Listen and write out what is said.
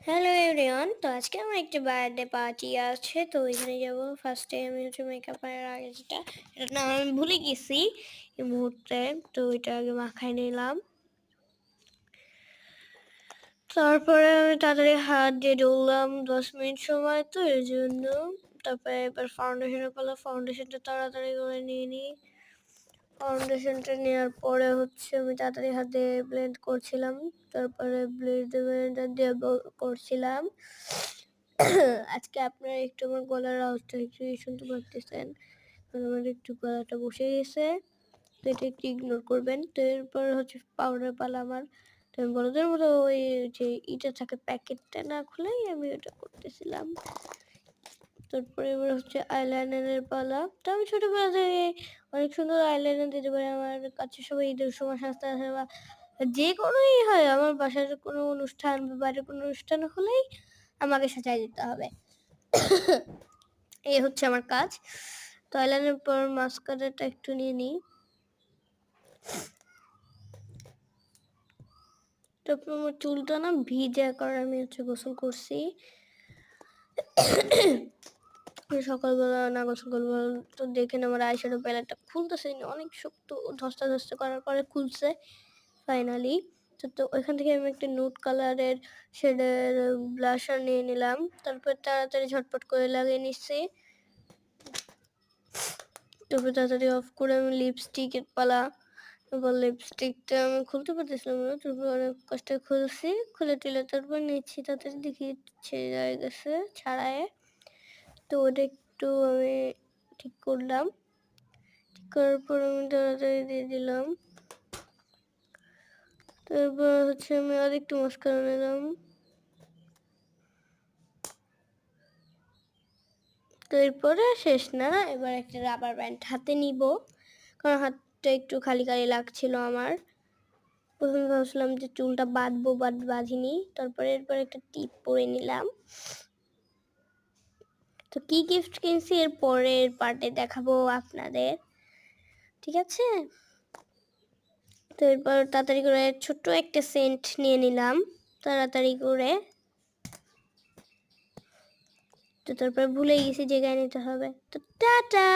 Hello everyone, তো আজকে আমার একটা বার্থডে পার্টি আছে, তো ওইখানে যাব। ফার্স্টে আমি মেকআপ করার আগে এটা না আমি ভুলে গেছি এই মুহূর্তে, তো ওইটা আগে মাখাই নিলাম। তারপরে আমি তাড়াতাড়ি হাত দিয়ে ডললাম 10 মিনিট সময়, তো এর জন্য। তারপরে এবার ফাউন্ডেশনের পালা, ফাউন্ডেশনটা তাড়াতাড়ি করে নিয়ে নিই। ফাউন্ডেশনটা নেওয়ার পরে আমি তাড়াতাড়ি হাতে ব্লেন্ড করছিলাম, তারপরে ব্লেন্ডার দিয়ে করছিলাম। আজকে আপনারা একটু আমার গলার আওয়াজটা একটু শুনতে পারতেছেন, কারণ আমার একটু গলাটা বসে গেছে, তো এটা একটু ইগনোর করবেন। তো এরপর পাউডার পালা আমার। তো আমি বড়দের মতো ওই যে ইটা থাকে প্যাকেটটা না খুলেই আমি ওটা করতেছিলাম। তারপরে এবার আইলাইনারের পালা। তো আমি ছোটবেলা থেকে অনেক সুন্দর আইলাইনার দিতে পারি। আমার কাছে সবাই ঈদের সময় সাজতে আসে, বা যে কোনোই হয়, আমার বাসার কোনো অনুষ্ঠান বা বাইরের কোনো অনুষ্ঠান হলেই আমাকে সাজাই দিতে হবে। এই হচ্ছে আমার কাজ। তো আইলাইনারের পর মাস্কারাটা একটু নিয়ে নিই। তারপর আমার চুলটা না ভিজে, কারণ আমি গোসল করছি সকালবেলা। না গোসল করবো তো দেখেন আমার আইশ্যাডো প্যালেটটা খুলতেছে অনেক শক্ত, ধস্তা ধস্তা করার পরে খুলছে ফাইনালি। তো ওইখান থেকে আমি একটা নুড কালারের শেডের ব্লাশার নিয়ে নিলাম। তারপর তাড়াতাড়ি ঝটপট করে লাগিয়ে নিচ্ছি। তারপর তাড়াতাড়ি অফ করে আমি লিপস্টিকের পালা। এবার লিপস্টিকটা আমি খুলতে পারতেছিলাম না, তারপর অনেক কষ্টে খুলছি, খুলে টুলে তারপর নিচ্ছি। তাড়াতাড়ি দেখি ছেড়ে গেছে ছাড়ায়, তো ওটা একটু আমি ঠিক করলাম। ঠিক করার পর আমি তাড়াতাড়ি দিয়ে দিলাম। তারপর আমি আর একটু মাস্কারা নিলাম। তো এরপরে শেষ না, এবার একটা রাবার ব্যান্ড হাতে নিব, কারণ হাতটা একটু খালি খালি লাগছিল আমার। প্রথমে ভাবছিলাম যে চুলটা বাঁধবো, বাট বাঁধিনি। তারপরে এরপর একটা টিপ পরে নিলাম। তো কি গিফট কিনছি এর পরের পার্টে দেখাবো আপনাদের, ঠিক আছে? তো এরপর তাড়াতাড়ি করে ছোট্ট একটা সেন্ট নিয়ে নিলাম তাড়াতাড়ি করে। তো তারপর ভুলে গেছি জায়গায় নিতে হবে। তো টাটা।